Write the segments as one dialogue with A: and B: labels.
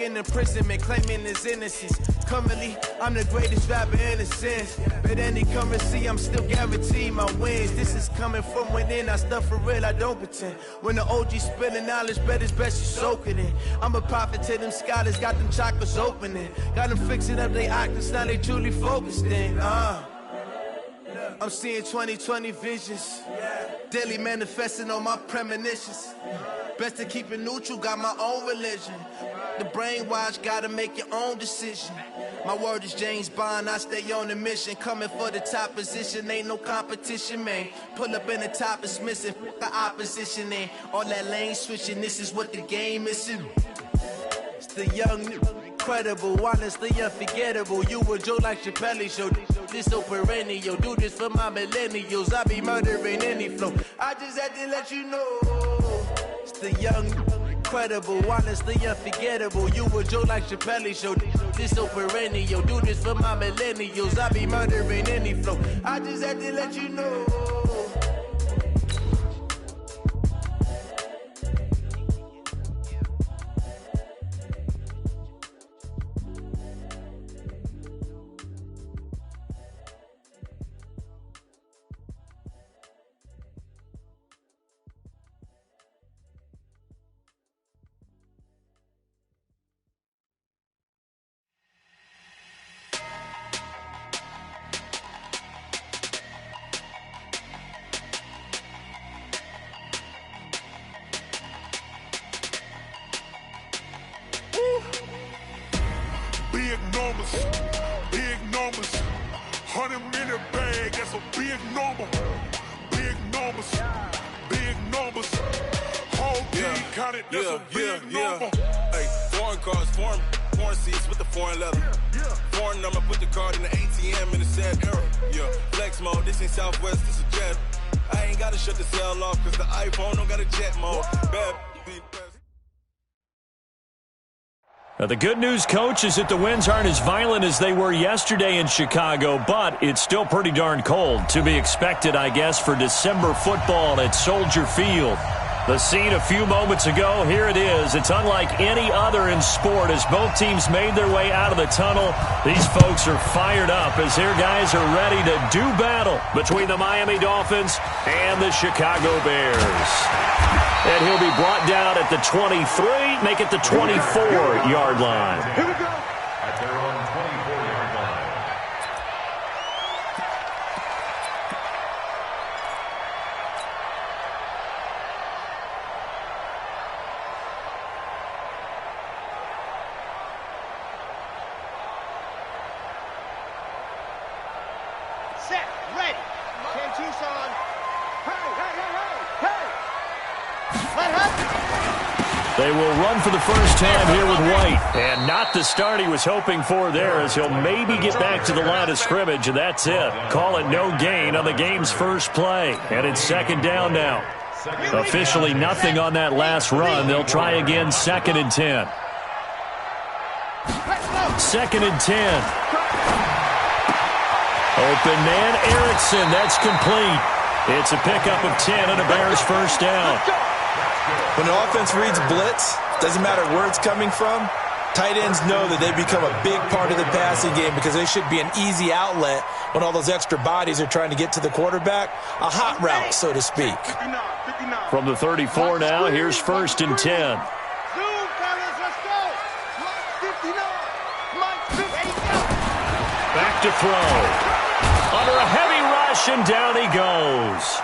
A: in imprisonment, claiming his innocence. Currently, I'm the greatest rapper in a sense. But any currency, I'm still guaranteed my wins. This is coming from within. I stuff for real, I don't pretend. When the OG spilling knowledge, bet it's best you soak it in. I'm a prophet to them scholars, got them chakras opening. Got them fixing up their octaves, now they truly focused in. I'm seeing 2020 visions. Daily manifesting on my premonitions. Best to keep it neutral, got my own religion. The brainwash, gotta make your own decision. My word is James Bond, I stay on the mission. Coming for the top position, ain't no competition, man. Pull up in the top, it's missing, the opposition ain't. All that lane switching, this is what the game is. It's the young, incredible, honestly unforgettable. You a Joe like Chappelle show, this so perennial. Do this for my millennials, I be murdering any flow. I just had to let you know. It's the young, incredible, honestly unforgettable. You a Joe like Chappelle show, this so perennial. Do this for my millennials, I be murdering any flow. I just had to let you know.
B: Big numbers, 100-minute bag, that's a big number. Big numbers, whole team counted, that's a big number.
C: Hey, foreign cars, foreign seats with the foreign leather. Foreign number, put the card in the ATM in the sad era. Yeah, flex mode, this ain't Southwest, this a jet. I ain't gotta shut the cell off, cause the iPhone don't got a jet mode. Bad
D: The good news, Coach, is that the winds aren't as violent as they were yesterday in Chicago, but it's still pretty darn cold. To be expected, I guess, for December football at Soldier Field. The scene a few moments ago, here it is. It's unlike any other in sport as both teams made their way out of the tunnel. These folks are fired up as their guys are ready to do battle between the Miami Dolphins and the Chicago Bears. And he'll be brought down at the 23, make it the 24-yard line.
E: Here we go. At their own 24-yard line.
F: Set, ready. 10 Tucson. Hey.
D: They will run for the first time here with White. And not the start he was hoping for there, as he'll maybe get back to the line of scrimmage, and that's it. Call it no gain on the game's first play. And it's second down now. Officially nothing on that last run. They'll try again, 2nd and 10. 2nd and 10. Open man, Erickson. That's complete. It's a pickup of 10 and a Bears first down.
G: When the offense reads blitz, doesn't matter where it's coming from, tight ends know that they become a big part of the passing game because they should be an easy outlet when all those extra bodies are trying to get to the quarterback. A hot route, so to speak.
D: From the 34 now, here's 1st and 10. Back to throw. Under a heavy rush, and down he goes.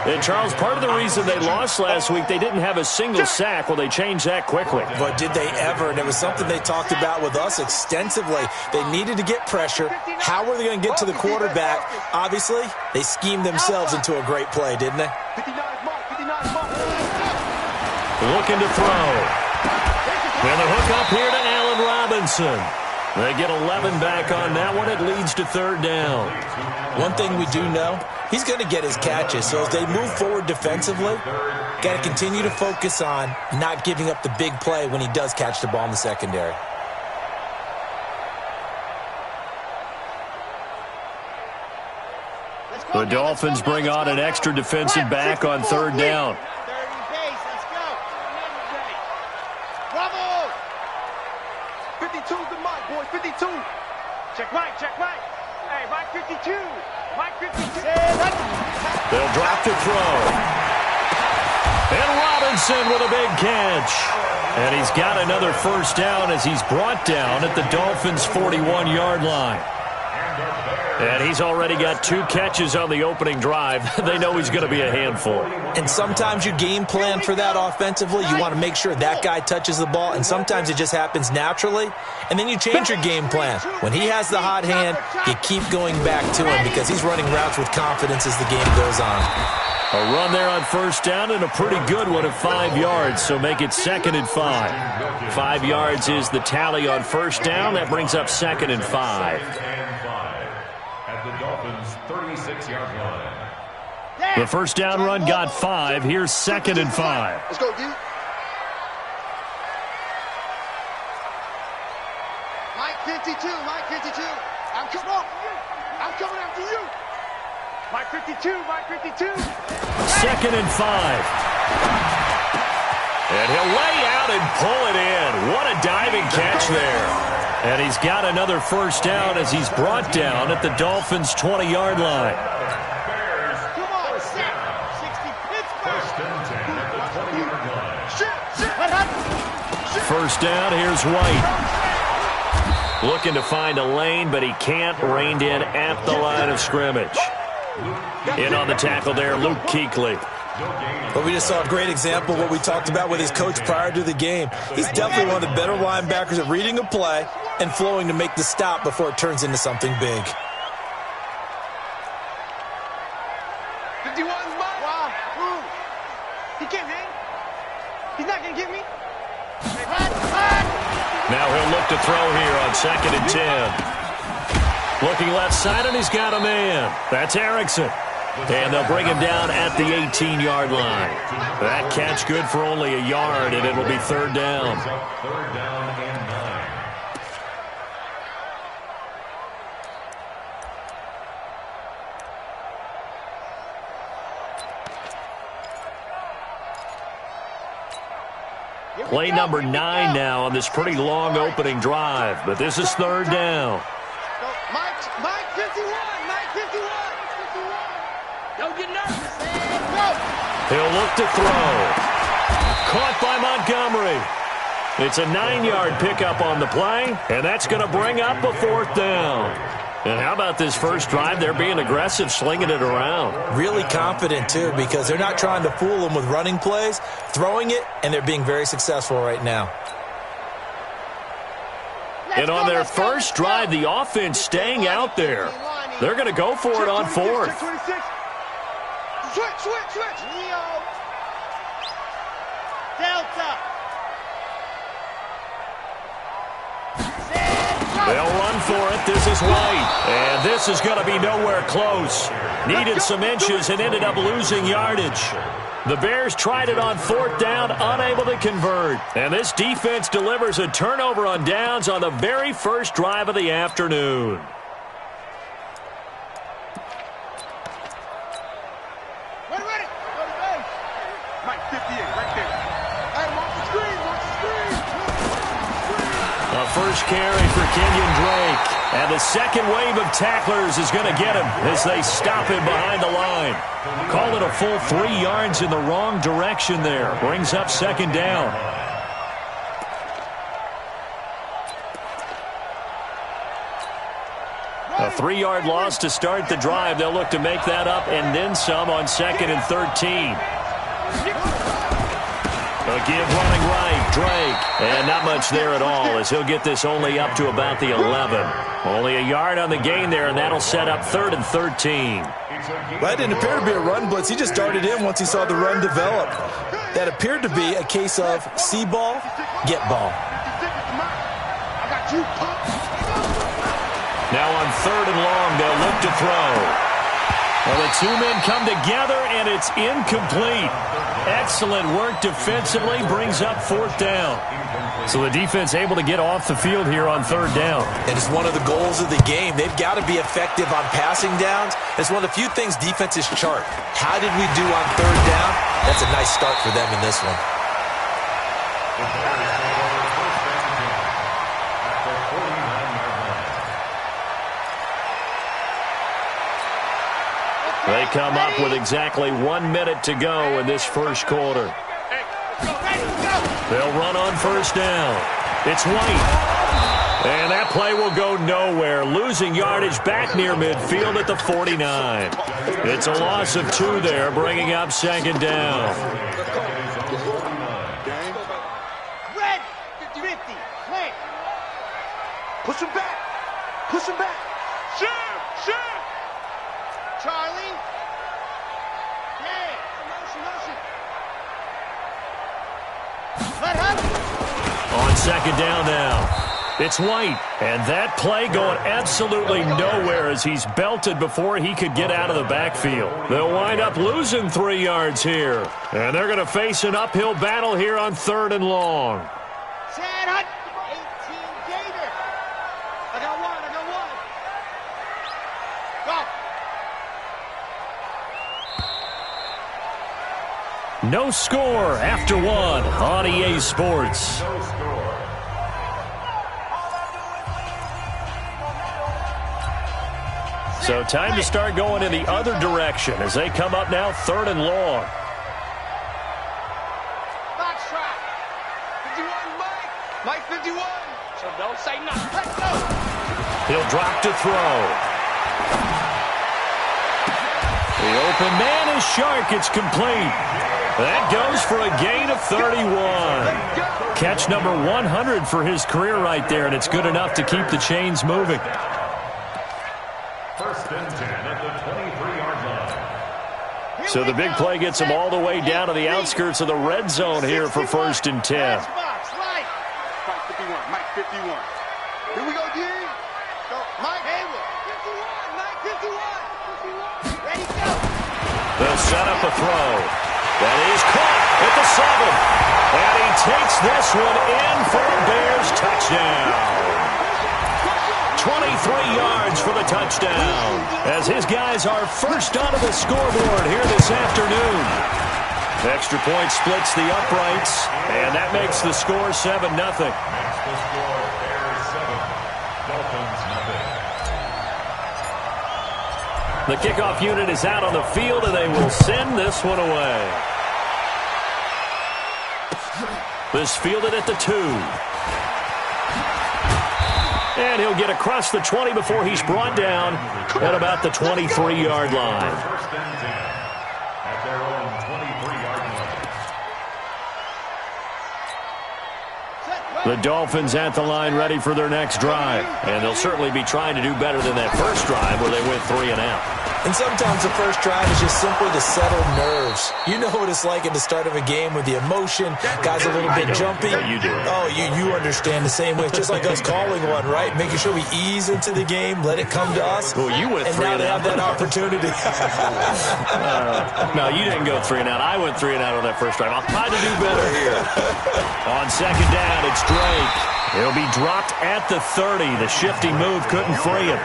D: And, Charles, part of the reason they lost last week, they didn't have a single sack. Well, they changed that quickly.
G: But did they ever? And it was something they talked about with us extensively. They needed to get pressure. How were they going to get to the quarterback? Obviously, they schemed themselves into a great play, didn't they?
D: Looking to throw. And the hook up here to Allen Robinson. They get 11 back on that one. It leads to 3rd down.
G: One thing we do know, he's going to get his catches. So as they move forward defensively, got to continue to focus on not giving up the big play when he does catch the ball in the secondary.
D: The Dolphins bring on an extra defensive back on 3rd down.
F: 52's the mic, boys. 52. Check Mike. Hey, Mike 52. Mike 52.
D: They'll drop to throw. And Robinson with a big catch. And he's got another first down as he's brought down at the Dolphins' 41-yard line. And he's already got 2 catches on the opening drive. They know he's going to be a handful.
G: And sometimes you game plan for that offensively. You want to make sure that guy touches the ball, and sometimes it just happens naturally. And then you change your game plan. When he has the hot hand, you keep going back to him because he's running routes with confidence as the game goes on.
D: A run there on first down and a pretty good one of 5 yards, so make it 2nd and 5. 5 yards is the tally on first down. That brings up 2nd and 5.
E: At the Dolphins' 36-yard line.
D: The first down run got 5. Here's 2nd and 5.
F: Let's go, dude. Mike 52. I'm coming after you. Mike 52.
D: 2nd and 5. And he'll lay out and pull it in. What a diving catch there. And he's got another first down as he's brought down at the Dolphins' 20-yard line.
F: Come on, 60 Pittsburgh.
E: First and 10 at the 20-yard line.
D: First down, here's White. Looking to find a lane, but he can't. Reined in at the line of scrimmage. In on the tackle there, Luke Kuechly.
G: But we just saw a great example of what we talked about with his coach prior to the game. He's definitely one of the better linebackers at reading a play and flowing to make the stop before it turns into something big.
F: 51's mine. Wow. Ooh. He can't hang. He's not going to get me.
D: Now he'll look to throw here on 2nd and 10. Looking left side, and he's got a man. That's Erickson. And they'll bring him down at the 18-yard line. That catch good for only a yard, and it'll be 3rd down.
E: 3rd down and 9.
D: Play number 9 now on this pretty long opening drive, but this is 3rd down.
F: Mike 51. Don't get nervous. Go.
D: He'll look to throw. Caught by Montgomery. It's a 9-yard pickup on the play, and that's going to bring up a 4th down. And how about this first drive? They're being aggressive, slinging it around.
G: Really confident, too, because they're not trying to fool them with running plays, throwing it, and they're being very successful right now.
D: And on their first drive, the offense staying out there. They're going to go for it on 4th.
F: Switch. Neo. Delta.
D: They'll run for it. This is White. And this is going to be nowhere close. Needed some inches and ended up losing yardage. The Bears tried it on 4th down, unable to convert. And this defense delivers a turnover on downs on the very first drive of the afternoon.
F: Ready. Go to base. Mike 58, right there. Hey, watch the screen.
D: A first carry for Kenyon Drake. And the second wave of tacklers is going to get him as they stop him behind the line. Call it a full 3 yards in the wrong direction there. Brings up 2nd down. A 3-yard loss to start the drive. They'll look to make that up and then some on 2nd and 13. A give running right, Drake. And not much there at all as he'll get this only up to about the 11. Only a yard on the gain there, and that'll set up 3rd and 13.
G: That didn't appear to be a run blitz. He just darted in once he saw the run develop. That appeared to be a case of see ball, get ball.
F: I got you.
D: Now on 3rd and long, they'll look to throw. Well, the 2 men come together, and it's incomplete. Excellent work defensively, brings up 4th down. So the defense able to get off the field here on 3rd down.
G: And it's one of the goals of the game. They've got to be effective on passing downs. It's one of the few things defenses chart. How did we do on 3rd down? That's a nice start for them in this one.
D: They come up with exactly 1 minute to go in this first quarter. They'll run on first down. It's White. And that play will go nowhere, losing yardage back near midfield at the 49. It's a loss of 2 there, bringing up second down.
F: Red, 50-50, play. Push him back. Push him back. Shoot. Charlie. Hey, motion. Let him.
D: On second down now. It's White, and that play going absolutely nowhere as he's belted before he could get out of the backfield. They'll wind up losing 3 yards here, and they're going to face an uphill battle here on 3rd and long.
F: 18 Gator. I got one. Go.
D: No score after 1 on EA Sports.
E: No score.
D: So time to start going in the other direction as they come up now 3rd and long.
F: Box trap. 51, Mike 51. So don't say nothing. Let's go.
D: He'll drop to throw. The open man is Shark. It's complete. That goes for a gain of 31. Catch number 100 for his career right there, and it's good enough to keep the chains moving.
E: First and 10 at the 23-yard line.
D: So the big play gets him all the way down to the outskirts of the red zone here for 1st and 10.
F: Mike 51, Mike 51. Here we go, D. Go, Mike Hayward. 51, Mike 51. Ready, go.
D: They'll set up a throw. That is caught at the 7. And he takes this one in for a Bears touchdown. 23 yards for the touchdown as his guys are first onto the scoreboard here this afternoon. Extra point splits the uprights, and that makes the score 7-0.
E: Makes the score Bears 7, Dolphins nothing.
D: The kickoff unit is out on the field, and they will send this one away. This fielded at the 2. And he'll get across the 20 before he's brought down at about the 23-yard line.
E: First and 10 at their own 23-yard line.
D: The Dolphins at the line ready for their next drive. And they'll certainly be trying to do better than that first drive where they went 3 and out.
G: And sometimes the first drive is just simply to settle nerves. You know what it's like at the start of a game with the emotion, guys a little bit jumpy.
D: Yeah, you do.
G: Oh, you understand the same way. It's just like us calling one, right? Making sure we ease into the game, let it come to us.
D: Well, you went 3
G: and now
D: and
G: they
D: out.
G: have that opportunity.
D: No, you didn't go 3 and out. I went 3 and out on that first drive. I'll try to do better here. On second down, it's Drake. He'll be dropped at the 30. The shifty move couldn't free him.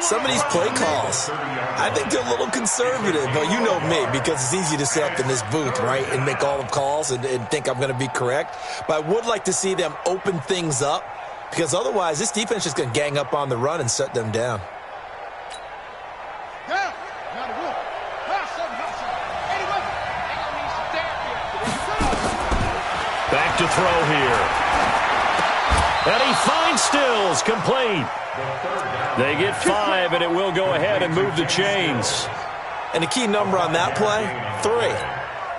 G: Some of these play calls, I think they're a little conservative, but you know me, because it's easy to sit up in this booth, right, and make all the calls and think I'm going to be correct. But I would like to see them open things up, because otherwise this defense is going to gang up on the run and shut them down.
D: Back to throw here. And he finds Stills, complete. They get 5, and it will go ahead and move the chains.
G: And the key number on that play, 3.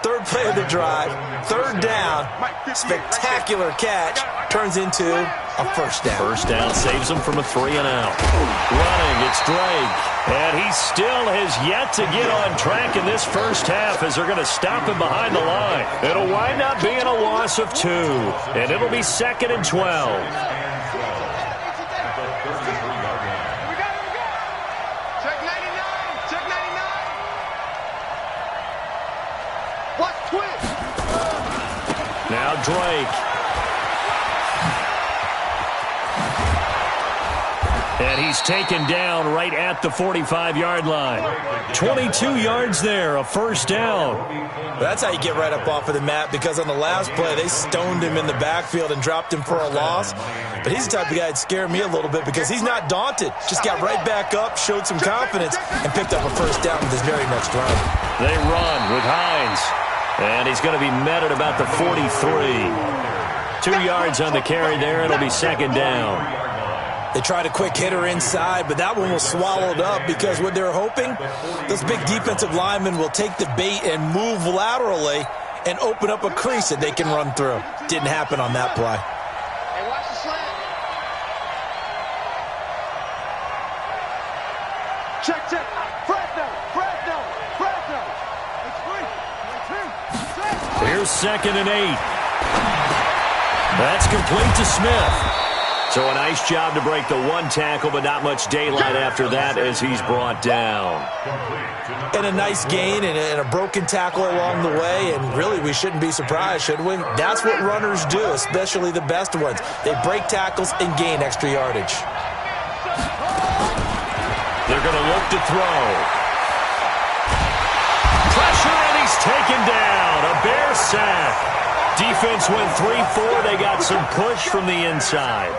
G: Third play of the drive, 3rd down, spectacular catch, turns into a first down.
D: First down saves them from a 3 and out. Running, it's Drake. And he still has yet to get on track in this first half as they're going to stop him behind the line. It'll wind up being a loss of 2, and it'll be 2nd and 12. Now Drake. And he's taken down right at the 45-yard line. 22 yards there, a first down.
G: That's how you get right up off of the mat, because on the last play, they stoned him in the backfield and dropped him for a loss. But he's the type of guy that scared me a little bit because he's not daunted. Just got right back up, showed some confidence, and picked up a first down with his very next run.
D: They run with Hines. And he's going to be met at about the 43. 2 yards on the carry there. It'll be second down.
G: They tried a quick hitter inside, but that one was swallowed up because what they're hoping, those big defensive linemen will take the bait and move laterally and open up a crease that they can run through. Didn't happen on that play.
F: Hey, watch the slant. Check. Fresno. It's free.
D: Here's 2nd and 8. That's complete to Smith. So a nice job to break the one tackle, but not much daylight after that as he's brought down.
G: And a nice gain and a broken tackle along the way, and really we shouldn't be surprised, should we? That's what runners do, especially the best ones. They break tackles and gain extra yardage.
D: They're going to look to throw. Pressure, and he's taken down. A Bear sack. Defense went 3-4. They got some push from the inside.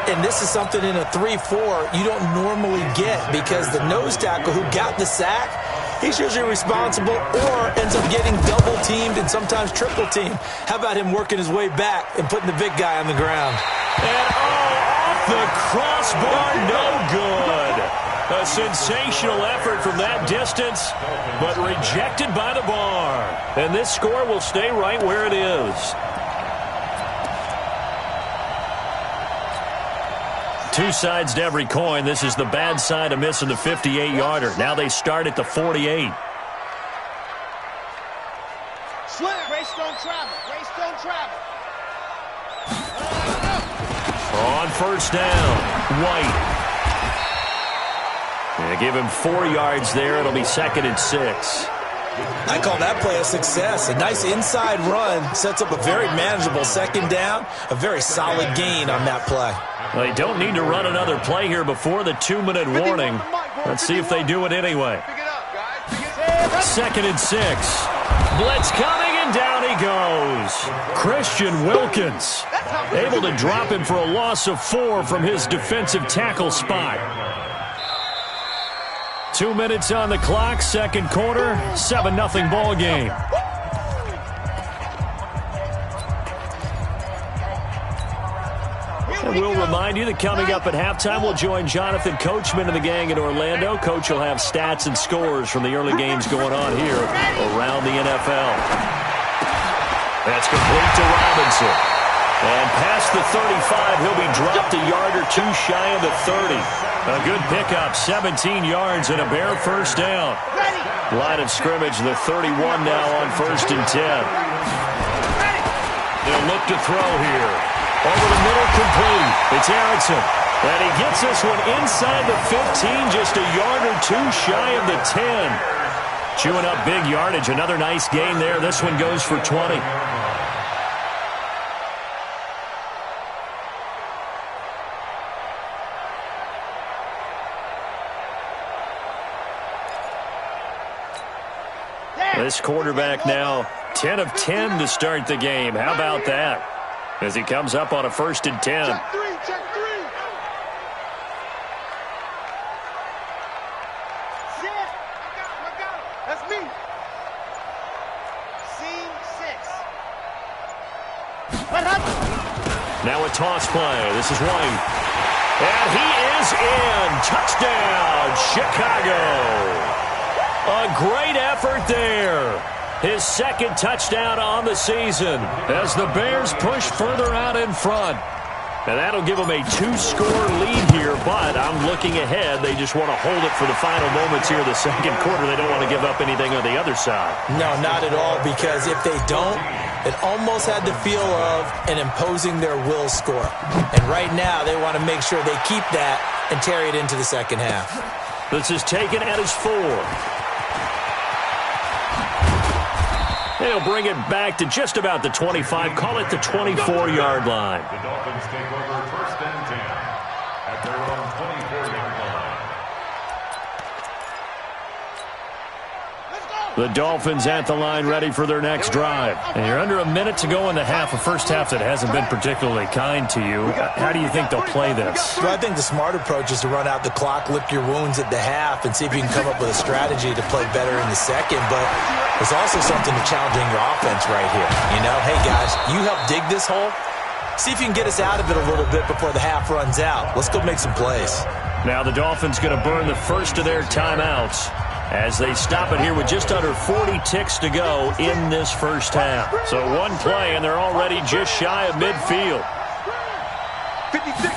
G: And this is something in a 3-4 you don't normally get, because the nose tackle who got the sack, he's usually responsible or ends up getting double-teamed and sometimes triple-teamed. How about him working his way back and putting the big guy on the ground?
D: And off the crossbar, no good. A sensational effort from that distance, but rejected by the bar. And this score will stay right where it is. Two sides to every coin. This is the bad side of missing the 58-yarder. Now they start at the 48.
F: Slant. Race don't travel.
D: On first down, White. They give him 4 yards there. It'll be 2nd and 6.
G: I call that play a success. A nice inside run sets up a very manageable second down. A very solid gain on that play.
D: They don't need to run another play here before the 2-minute warning. Let's see if they do it anyway. 2nd and 6. Blitz coming, and down he goes. Christian Wilkins able to drop him for a loss of 4 from his defensive tackle spot. 2 minutes on the clock, second quarter, 7-0 ball game. And we'll remind you that coming up at halftime, we'll join Jonathan Coachman and the gang in Orlando. Coach will have stats and scores from the early games going on here around the NFL. That's complete to Robinson. And past the 35, he'll be dropped a yard or two shy of the 30. A good pickup, 17 yards and a Bear first down. Line of scrimmage, the 31 now on 1st and 10. They'll look to throw here. Over the middle, complete. It's Erickson. And he gets this one inside the 15, just a yard or two shy of the 10. Chewing up big yardage. Another nice gain there. This one goes for 20. This quarterback now 10 of 10 to start the game. How about that? As he comes up on a 1st and 10.
F: Check three. Sit. I got him. That's me. C6.
D: Now a toss play. This is White. And he is in. Touchdown, Chicago. A great effort there. His 2nd touchdown on the season as the Bears push further out in front. And that'll give them a 2-score lead here, but I'm looking ahead. They just want to hold it for the final moments here of the second quarter. They don't want to give up anything on the other side.
G: No, not at all, because if they don't, it almost had the feel of an imposing their will score. And right now, they want to make sure they keep that and carry it into the second half.
D: This is taken at his 4. They'll bring it back to just about the 25. Call it the 24-yard line.
E: The Dolphins take over 1st and 10 at their own 24-yard
D: The Dolphins at the line ready for their next drive. And you're under a minute to go in the half, a first half that hasn't been particularly kind to you. How do you think they'll play this?
G: Well, I think the smart approach is to run out the clock, lick your wounds at the half, and see if you can come up with a strategy to play better in the second. But there's also something to challenging your offense right here. You know, hey, guys, you help dig this hole. See if you can get us out of it a little bit before the half runs out. Let's go make some plays.
D: Now the Dolphins going to burn the first of their timeouts as they stop it here with just under 40 ticks to go in this first half. So one play, and they're already just shy of midfield.
F: 56.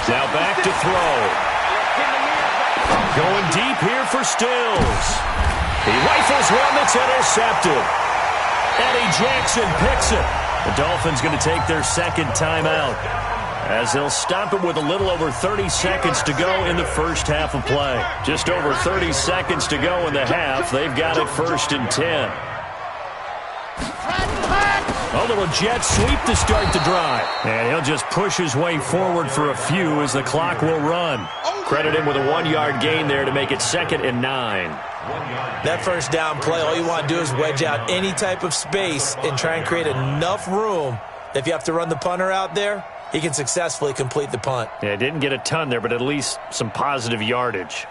D: Now back to throw. Going deep here for Stills. He rifles one that's intercepted. Eddie Jackson picks it. The Dolphins going to take their second timeout as they'll stop it with a little over 30 seconds to go in the first half of play. Just over 30 seconds to go in the half. They've got it 1st and 10. A little jet sweep to start the drive. And he'll just push his way forward for a few as the clock will run. Credit him with a 1-yard gain there to make it 2nd and 9.
G: That first down play, all you want to do is wedge out any type of space and try and create enough room that if you have to run the punter out there, he can successfully complete the punt.
D: Yeah, didn't get a ton there, but at least some positive yardage.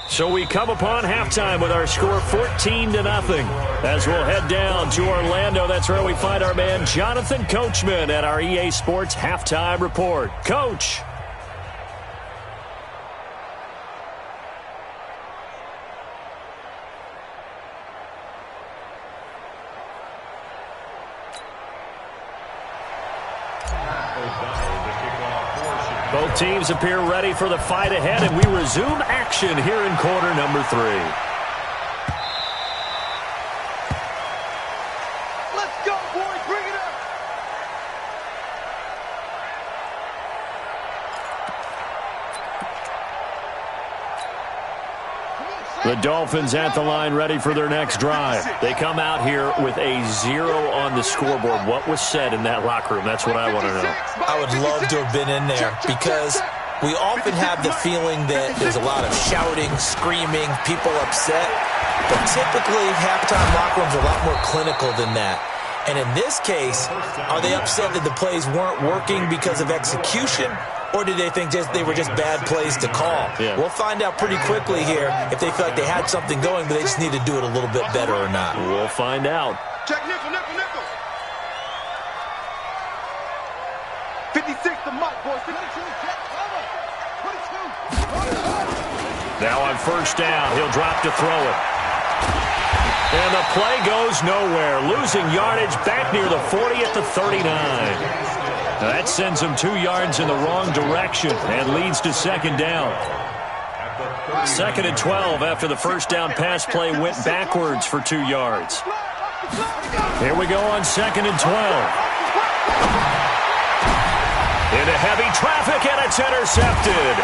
D: So we come upon halftime with our score 14-0 as we'll head down to Orlando. That's where we find our man Jonathan Coachman at our EA Sports Halftime Report. Coach. Both teams appear ready for the fight ahead, and we resume action here in quarter number 3.
F: Let's go, boys. Bring it up.
D: The Dolphins at the line ready for their next drive. They come out here with a 0 on the scoreboard. What was said in that locker room? That's what I want to know.
G: I would love to have been in there because we often have the feeling that there's a lot of shouting, screaming, people upset. But typically, halftime locker rooms are a lot more clinical than that. And in this case, are they upset that the plays weren't working because of execution? Or did they think they were just bad plays to call?
D: Yeah.
G: We'll find out pretty quickly here if they feel like they had something going, but they just need to do it a little bit better or not.
D: We'll find out.
F: Check nickel. 56 the mic, boys. 52, check cover. 22.
D: Now on first down, he'll drop to throw it. And the play goes nowhere. Losing yardage back near the 40 at the 39. Now that sends him 2 yards in the wrong direction and leads to second down. 2nd and 12 after the first down pass play went backwards for 2 yards. Here we go on 2nd and 12. Into heavy traffic, and it's intercepted.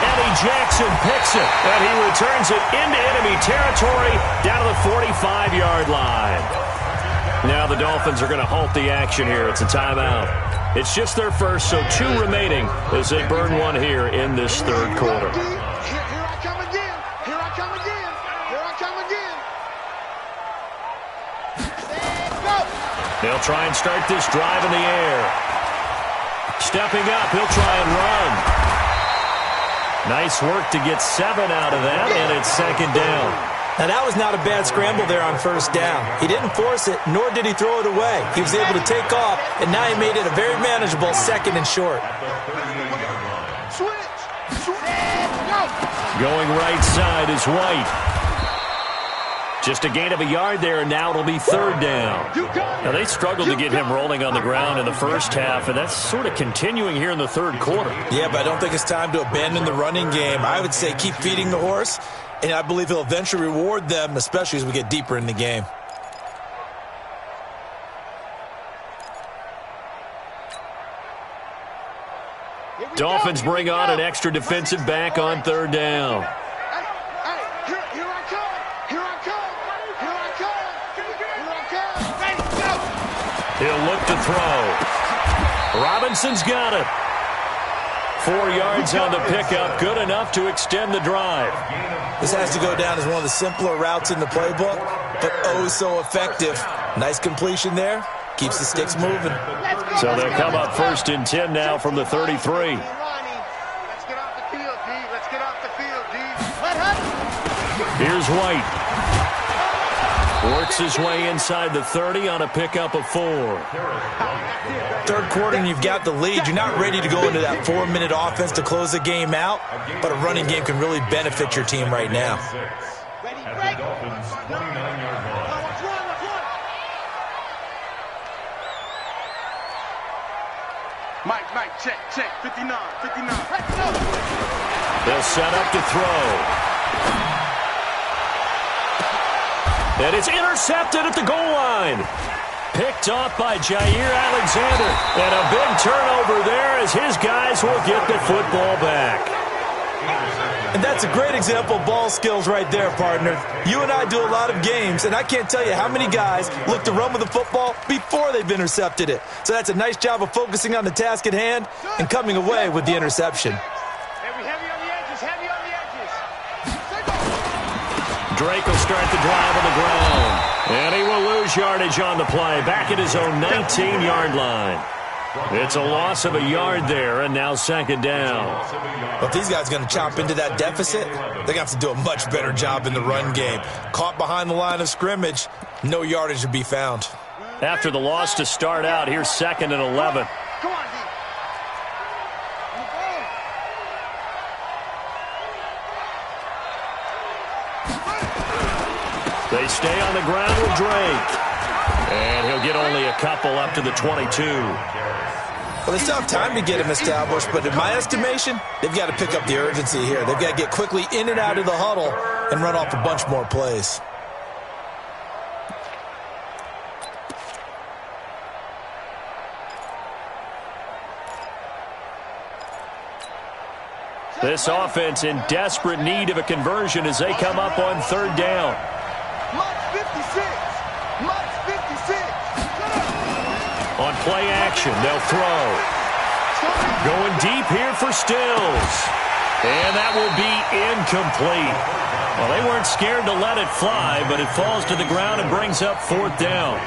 D: Eddie Jackson picks it, and he returns it into enemy territory down to the 45-yard line. Now the Dolphins are going to halt the action here. It's a timeout. It's just their first, so 2 remaining as they burn one here in this third quarter.
F: Here I come again. Here I come again. Here I come again. Stand up.
D: They'll try and start this drive in the air. Stepping up, he'll try and run. Nice work to get 7 out of that, and it's second down.
G: Now, that was not a bad scramble there on first down. He didn't force it, nor did he throw it away. He was able to take off, and now he made it a very manageable 2nd and short.
F: Switch.
D: Going right side is White. Just a gain of a yard there, and now it'll be 3rd down. Now, they struggled to get him rolling on the ground in the first half, and that's sort of continuing here in the third quarter.
G: Yeah, but I don't think it's time to abandon the running game. I would say keep feeding the horse, and I believe he'll eventually reward them, especially as we get deeper in the game.
D: Dolphins bring on an extra defensive back on 3rd down.
F: Here I come.
D: He'll look to throw. Robinson's got it. 4 yards on the pickup, good enough to extend the drive.
G: This has to go down as one of the simpler routes in the playbook, but oh so effective. Nice completion there. Keeps the sticks moving.
D: So they'll come up 1st and 10 now from the 33.
F: Let's get off the field, D. Let's get off the field, D.
D: Here's White. Works his way inside the 30 on a pickup of 4.
G: Third quarter and you've got the lead. You're not ready to go into that 4-minute offense to close the game out, but a running game can really benefit your team right now.
E: Dolphins 29-yard line.
F: Mike, check, 59.
D: They'll set up to throw. And it's intercepted at the goal line. Picked off by Jair Alexander. And a big turnover there as his guys will get the football back.
G: And that's a great example of ball skills right there, partner. You and I do a lot of games, and I can't tell you how many guys look to run with the football before they've intercepted it. So that's a nice job of focusing on the task at hand and coming away with the interception.
F: Heavy on the edges.
D: Drake will start the drive on the ground. And he will lose yardage on the play. Back at his own 19-yard line. It's a loss of a yard there, and now 2nd down.
G: Well, if these guys are going to chop into that deficit, they're going to have to do a much better job in the run game. Caught behind the line of scrimmage, no yardage to be found.
D: After the loss to start out, here's 2nd and 11.
F: Come on, D.
D: They stay on the ground with Drake. And he'll get only a couple up to the 22.
G: Well, they still have time to get him established, but in my estimation, they've got to pick up the urgency here. They've got to get quickly in and out of the huddle and run off a bunch more plays.
D: This offense in desperate need of a conversion as they come up on 3rd down. On play action, they'll throw. Going deep here for Stills. And that will be incomplete. Well, they weren't scared to let it fly, but it falls to the ground and brings up 4th down.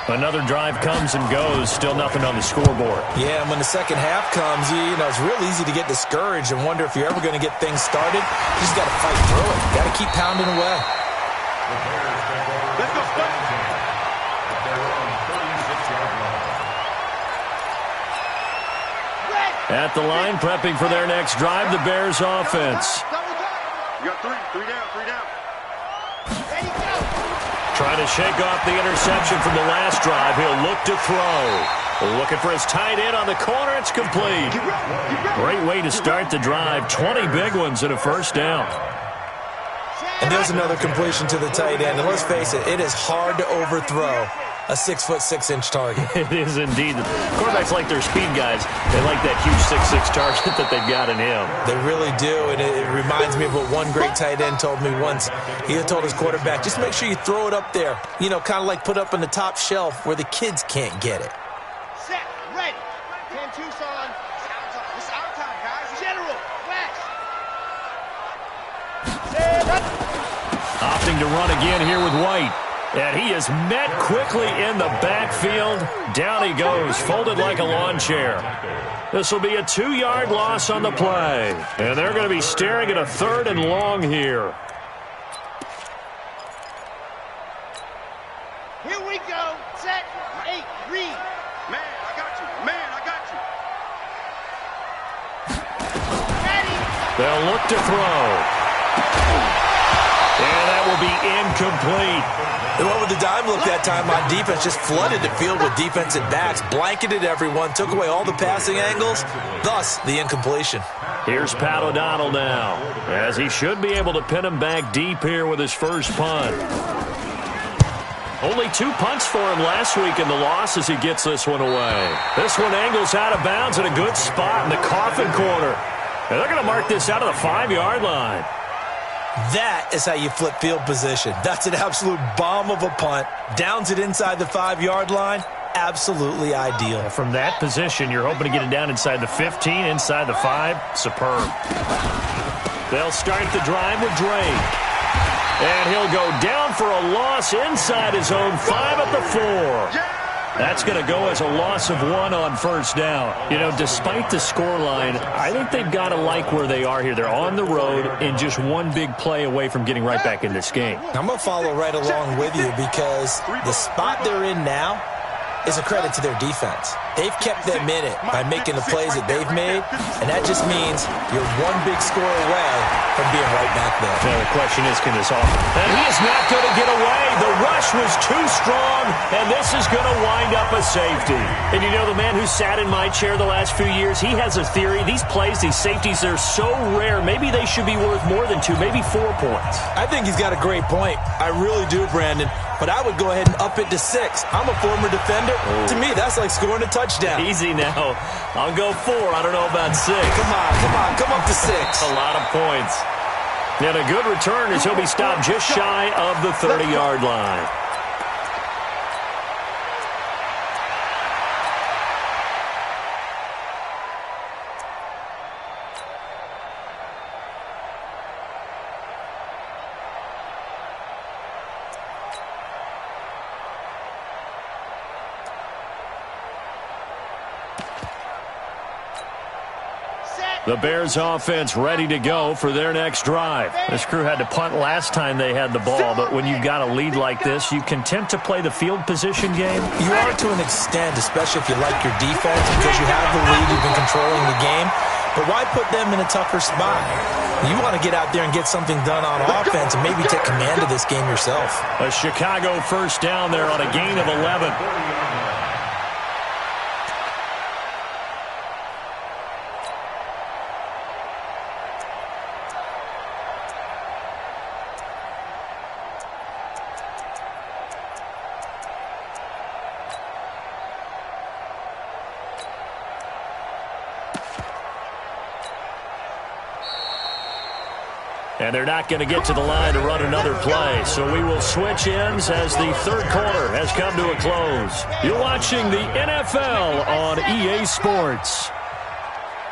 D: Another drive comes and goes, still nothing on the scoreboard.
G: Yeah, and when the second half comes, you know, it's real easy to get discouraged and wonder if you're ever going to get things started. You just got to fight through it. Got to keep pounding away.
F: Let's go, Spurs.
D: At the line, prepping for their next drive, the Bears offense.
F: You got three down.
D: Trying to shake off the interception from the last drive. He'll look to throw. Looking for his tight end on the corner. It's complete. Great way to start the drive. 20 big ones and a 1st down.
G: And there's another completion to the tight end. And let's face it, it is hard to overthrow a 6'6" target.
D: It is indeed. Quarterbacks like their speed guys. They like that huge 6'6" target that they've got in him.
G: They really do, and it reminds me of what one great tight end told me once. He had told his quarterback, just make sure you throw it up there. You know, kind of like put up on the top shelf where the kids can't get it.
F: Set, ready. 10 Tucson. It's our time, guys. General, flash.
D: Opting to run again here with White. And he is met quickly in the backfield. Down he goes, folded like a lawn chair. This will be a 2-yard loss on the play. And they're going to be staring at a 3rd and long here.
F: Here we go. Set, 8, read. Man, I got you. Ready.
D: They'll look to throw. And that will be incomplete.
G: They went with the dime look that time on defense, just flooded the field with defensive backs, blanketed everyone, took away all the passing angles, thus the incompletion.
D: Here's Pat O'Donnell now, as he should be able to pin him back deep here with his first punt. Only 2 punts for him last week in the loss as he gets this one away. This one angles out of bounds in a good spot in the coffin corner. And they're going to mark this out of the 5-yard line.
G: That is how you flip field position. That's an absolute bomb of a punt. Downs it inside the 5-yard line. absolutely ideal.
D: From that position, you're hoping to get it down inside the 15, inside the 5. Superb. They'll start the drive with Drake. And he'll go down for a loss inside his own 5 at the 4. That's going to go as a loss of 1 on first down. You know, despite the scoreline, I think they've got to like where they are here. They're on the road and just one big play away from getting right back in this game.
G: I'm going to follow right along with you because the spot they're in now is a credit to their defense. They've kept them in it by making the plays that they've made, and that just means you're one big score away from being right back there.
D: Now the question is, can this offer? And he is not going to get away. The rush was too strong, and this is going to wind up a safety. And you know, the man who sat in my chair the last few years, he has a theory. These plays, these safeties, they're so rare. Maybe they should be worth more than 2, maybe 4 points.
G: I think he's got a great point. I really do, Brandon. But I would go ahead and up it to 6. I'm a former defender. Oh. To me, that's like scoring a touchdown.
D: Easy now. I'll go 4. I don't know about 6.
G: Come up to 6.
D: A lot of points. And a good return as he'll be stopped just shy of the 30-yard line. The Bears offense ready to go for their next drive. This crew had to punt last time they had the ball, but when you've got a lead like this, you content to play the field position game?
G: You are to an extent, especially if you like your defense, because you have the lead, you've been controlling the game. But why put them in a tougher spot? You want to get out there and get something done on offense and maybe take command of this game yourself.
D: A Chicago first down there on a gain of 11. And they're not going to get to the line to run another play. So we will switch ends as the third quarter has come to a close. You're watching the NFL on EA Sports.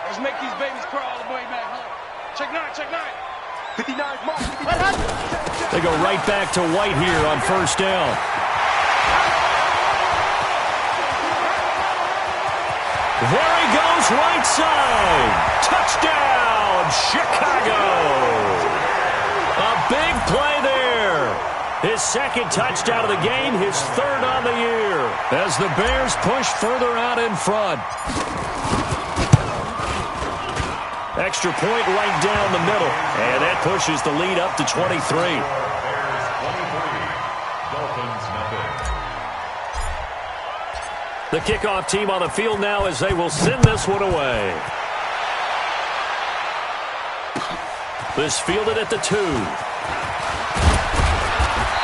F: Let's make these babies crawl all the way back home. Check 9, check 9. 59 mark.
D: They go right back to White here on first down. There he goes, right side. Touchdown, Chicago. A big play there. His second touchdown of the game, his third on the year. As the Bears push further out in front. Extra point right down the middle. And that pushes the lead up to 23.
E: Bears 23, Dolphins nothing.
D: The kickoff team on the field now as they will send this one away. This fielded at the 2.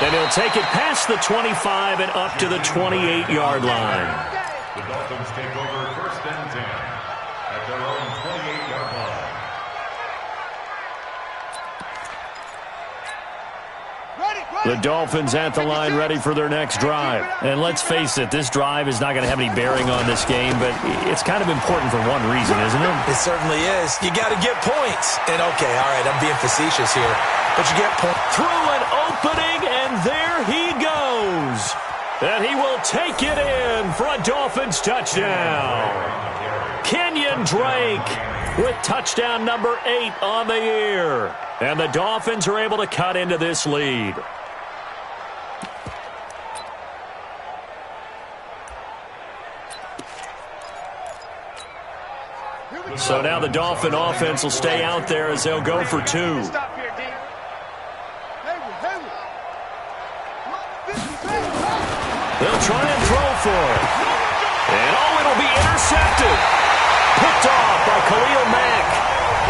D: And he'll take it past the 25 and up to the 28-yard line.
E: The Dolphins take over first and 10 at their own 28-yard line.
D: The Dolphins at the line ready for their next drive. And let's face it, this drive is not going to have any bearing on this game, but it's kind of important for one reason, isn't it?
G: It certainly is. You got to get points. And okay, all right, I'm being facetious here, but you get points.
D: Through an opening, and there he goes. And he will take it in for a Dolphins touchdown. Kenyon Drake with touchdown number 8 on the year. And the Dolphins are able to cut into this lead. So now the Dolphin offense will stay out there as they'll go for 2.
F: They'll
D: try and throw for it. And it'll be intercepted. Picked off by Khalil Mack.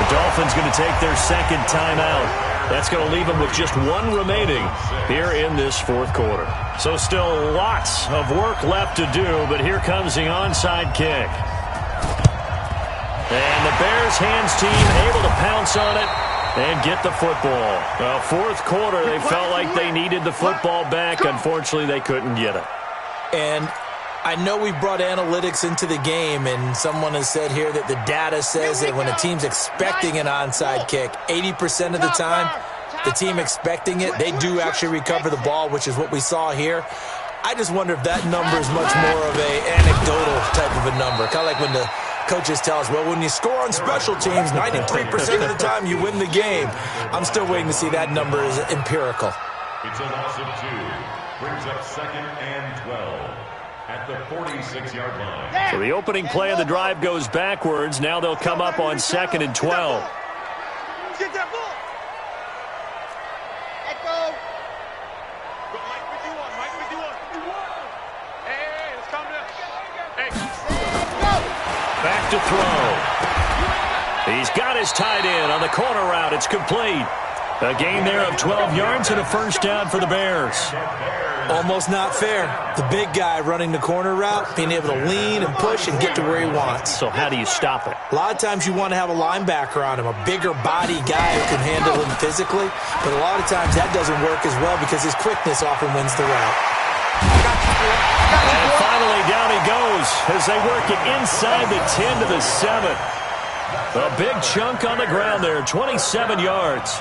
D: The Dolphins going to take their second timeout. That's going to leave them with just 1 remaining here in this fourth quarter. So still lots of work left to do, but here comes the onside kick. And the Bears hands team able to pounce on it and get the football. Well, fourth quarter, they felt like they needed the football back. Unfortunately, they couldn't get it.
G: And I know we brought analytics into the game, and someone has said here that the data says that when a team's expecting an onside kick, 80% of the time, the team expecting it, they do actually recover the ball, which is what we saw here. I just wonder if that number is much more of an anecdotal type of a number. Kind of like when the coaches tell us, well, when you score on special teams, 93% of the time you win the game. I'm still waiting to see that number is empirical.
E: It's a loss of 2. Brings up 2nd and 12 at the 46-yard line.
D: So the opening play of the drive goes backwards. Now they'll come up on 2nd and 12.
F: Get that ball. Let go.
B: Mike 51, Mike 51. Hey, let's calm down. Hey.
D: Back to throw. He's got his tight end on the corner route. It's complete. A gain there of 12 yards and a first down for the Bears.
G: Almost not fair. The big guy running the corner route, being able to lean and push and get to where he wants.
D: So how do you stop it?
G: A lot of times you want to have a linebacker on him, a bigger body guy who can handle him physically. But a lot of times that doesn't work as well because his quickness often wins the route.
D: And finally down he goes as they work it inside the 10 to the 7. A big chunk on the ground there, 27 yards.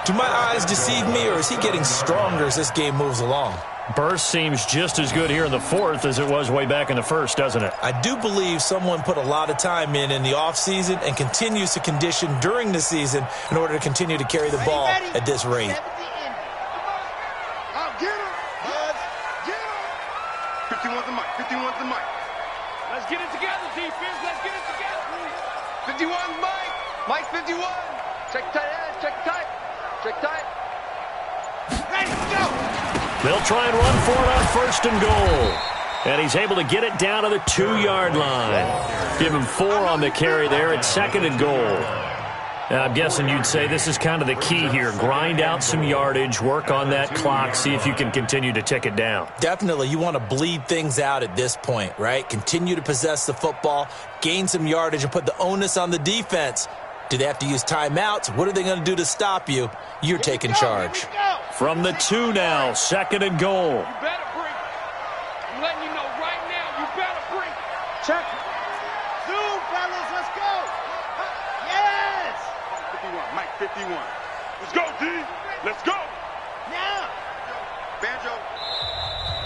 G: Do my eyes deceive me, or is he getting stronger as this game moves along?
D: Burst seems just as good here in the fourth as it was way back in the first, doesn't it?
G: I do believe someone put a lot of time in the offseason and continues to condition during the season in order to continue to carry the ball at this rate.
F: I'll get him. Buzz, get him. 51's the mic. 51's the mic.
B: Let's get it together, defense. Let's get it together.
F: 51's Mike. Mike's 51. Check tight end. Check tight. Check tight. Ready, go.
D: They'll try and run for it on 1st and goal. And he's able to get it down to the 2-yard line. Give him 4 on the carry there at 2nd and goal. Now, I'm guessing you'd say this is kind of the key here. Grind out some yardage, work on that clock, see if you can continue to tick it down.
G: Definitely, you want to bleed things out at this point, right? Continue to possess the football, gain some yardage, and put the onus on the defense. Do they have to use timeouts? What are they going to do to stop you? You're taking charge.
D: From the 2 now, 2nd and goal.
B: You better break. I'm letting you know right now, you better break.
F: Check. Zoom, fellas. Let's go. Yes. 51. Mike 51.
B: Let's go, D. Let's go.
F: Now. Banjo.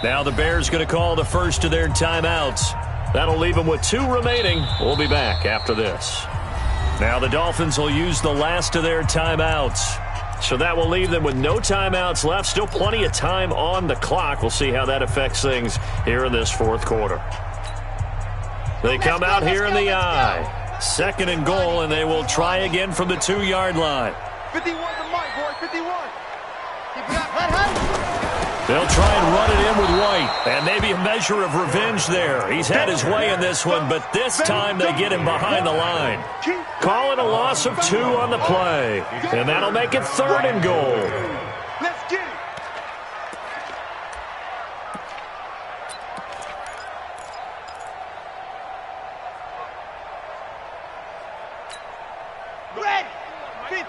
D: Now the Bears going to call the first of their timeouts. That'll leave them with 2 remaining. We'll be back after this. Now the Dolphins will use the last of their timeouts. So that will leave them with no timeouts left. Still plenty of time on the clock. We'll see how that affects things here in this fourth quarter. They come out here in the eye. 2nd and goal, and they will try again from the 2-yard line.
F: 51's the mic, boy. 51. Keep it up. Hut.
D: They'll try and run it in with White. And maybe a measure of revenge there. He's had his way in this one, but this time they get him behind the line. Call it a loss of 2 on the play. And that'll make it 3rd and goal.
F: Let's get it. Ready. 50.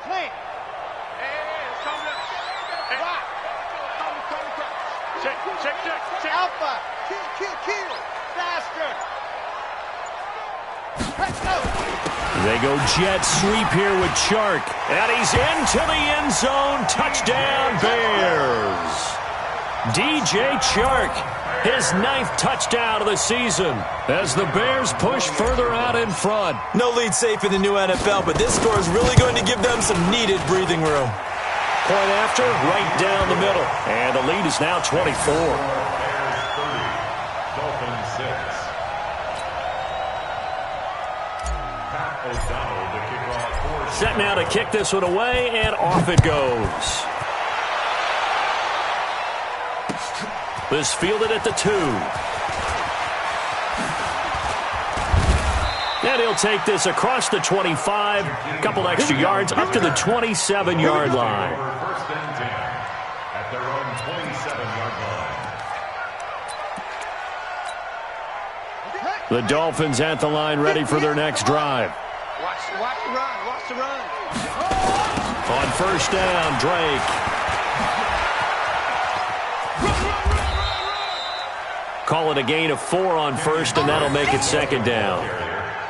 F: Plant.
B: Hey, let's calm down. Hey.
F: Rock.
B: Check.
F: Alpha. Kill. Faster. Let's go.
D: They go jet sweep here with Chark. And he's into the end zone. Touchdown, Bears. DJ Chark, his 9th touchdown of the season as the Bears push further out in front.
G: No lead safe in the new NFL, but this score is really going to give them some needed breathing room.
D: Point after, right down the middle. And the lead is now 24.
E: Bears 30, Dolphins 6. Pat O'Donnell to kick off 4.
D: Set now to kick this one away, and off it goes. This fielded at the 2. And he'll take this across the 25, a couple extra yards, up to the 27-yard line.
E: First and 10 at their own 27-yard line.
D: The Dolphins at the line, ready for their next drive.
F: Watch the run. Watch the run.
D: On 1st down, Drake. call it a gain of 4 on first, and that'll make it second down.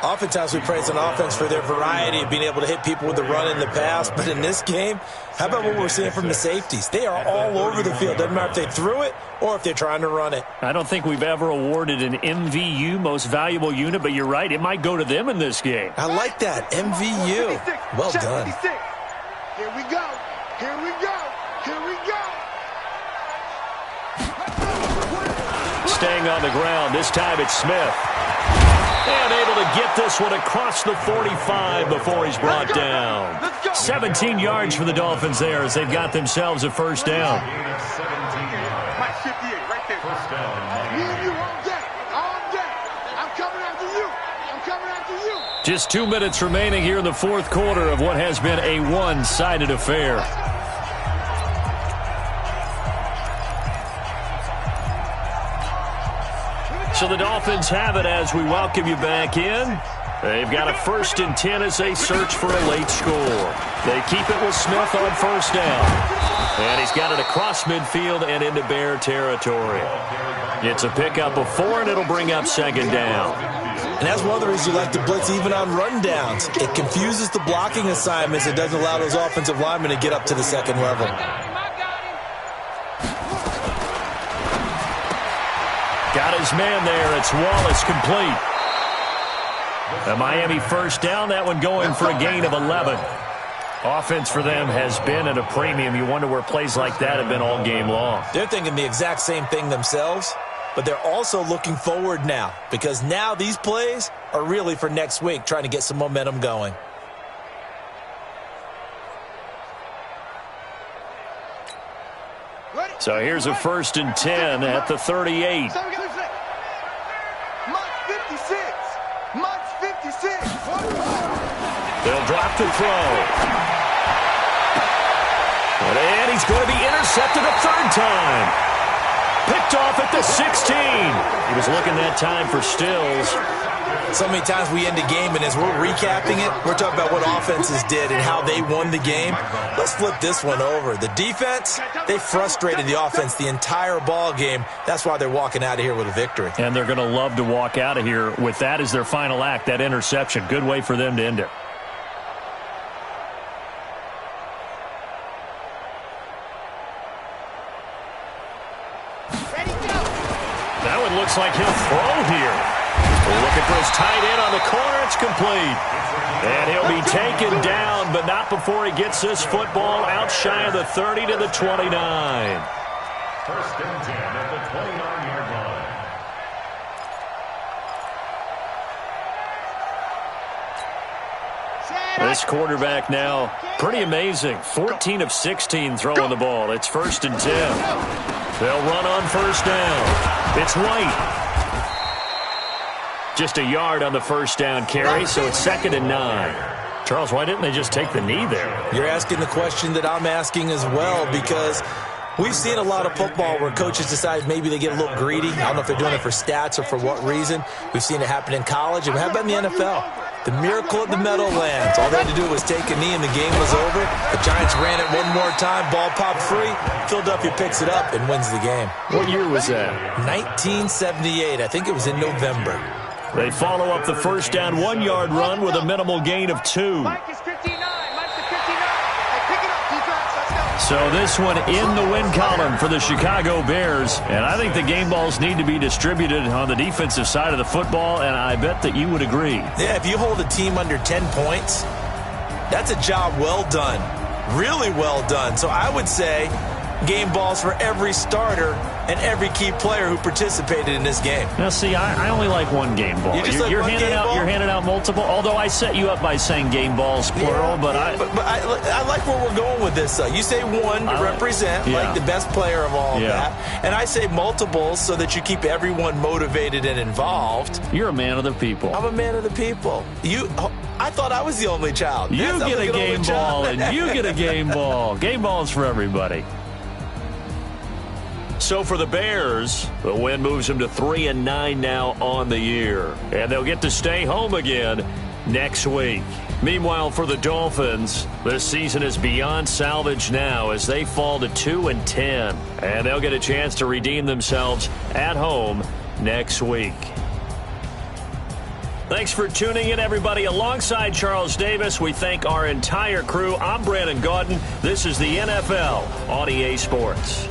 G: Oftentimes we praise an offense for their variety of being able to hit people with the run in the pass, but in this game, how about what we're seeing from the safeties? They are all over the field. Doesn't matter if they threw it or if they're trying to run it.
D: I don't think we've ever awarded an MVU, most valuable unit, but you're right, it might go to them in this game.
G: I like that, MVU. Well done.
F: Here we go. Here we go. Here we go.
D: Staying on the ground, this time it's Smith. And able to get this one across the 45 before he's brought down. 17 yards for the Dolphins there as they've got themselves a first down.
B: Mike 58, right there.
E: First down.
F: Me and you all day. All day. I'm coming after you. I'm coming after you.
D: Just 2 minutes remaining here in the fourth quarter of what has been a one-sided affair. So the Dolphins have it as we welcome you back in. They've got a 1st and 10 as they search for a late score. They keep it with Smith on first down. And he's got it across midfield and into Bear territory. It's a pickup of 4, and it'll bring up second down.
G: And that's one of the reasons you like to blitz even on rundowns. It confuses the blocking assignments. It doesn't allow those offensive linemen to get up to the second level.
D: Got his man there. It's Wallace complete. A Miami first down. That one going for a gain of 11. Offense for them has been at a premium. You wonder where plays like that have been all game long.
G: They're thinking the exact same thing themselves, but they're also looking forward now because now these plays are really for next week, trying to get some momentum going.
D: So here's a 1st and 10 at the 38. They'll drop the throw. And he's going to be intercepted a 3rd time. Picked off at the 16. He was looking that time for Stills.
G: So many times we end a game, and as we're recapping it, we're talking about what offenses did and how they won the game. Let's flip this one over. The defense, they frustrated the offense the entire ball game. That's why they're walking out of here with a victory.
D: And they're going to love to walk out of here with that as their final act, that interception. Good way for them to end it. That one looks like he'll throw here. Looking for his tight end on the corner. It's complete. And he'll be taken down, but not before he gets this football out shy of the 30 to the 29.
E: 1st and 10 at the 29-yard line.
D: This quarterback now, pretty amazing. 14 of 16 throwing the ball. It's 1st and 10. They'll run on first down. It's White. Just a yard on the first down carry, so it's 2nd and 9. Charles, why didn't they just take the knee there?
G: You're asking the question that I'm asking as well, because we've seen a lot of football where coaches decide maybe they get a little greedy. I don't know if they're doing it for stats or for what reason. We've seen it happen in college, and how about in the NFL? The miracle at the Meadowlands. All they had to do was take a knee, and the game was over. The Giants ran it one more time. Ball popped free. Philadelphia picks it up and wins the game.
D: What year was that?
G: 1978. I think it was in November.
D: They follow up the first down 1-yard run with a minimal gain of 2.
F: Mike is 59. Mike's the 59. Hey, pick it up, defense. Let's go.
D: So this one in the win column for the Chicago Bears. And I think the game balls need to be distributed on the defensive side of the football, and I bet that you would agree.
G: Yeah, if you hold a team under 10 points, that's a job well done. Really well done. So I would say game balls for every starter and every key player who participated in this game.
D: Now, see, I only like one game ball. You're handing out multiple, although I set you up by saying game balls, plural. But I
G: like where we're going with this. You say one to represent, like the best player of all that. And I say multiples so that you keep everyone motivated and involved.
D: You're a man of the people.
G: I'm a man of the people. I thought I was the only child.
D: You get a game ball, and you get a game ball. Game balls for everybody. So for the Bears, the win moves them to 3-9 now on the year. And they'll get to stay home again next week. Meanwhile, for the Dolphins, this season is beyond salvage now as they fall to 2-10. And they'll get a chance to redeem themselves at home next week. Thanks for tuning in, everybody. Alongside Charles Davis, we thank our entire crew. I'm Brandon Gaudin. This is the NFL on EA Sports.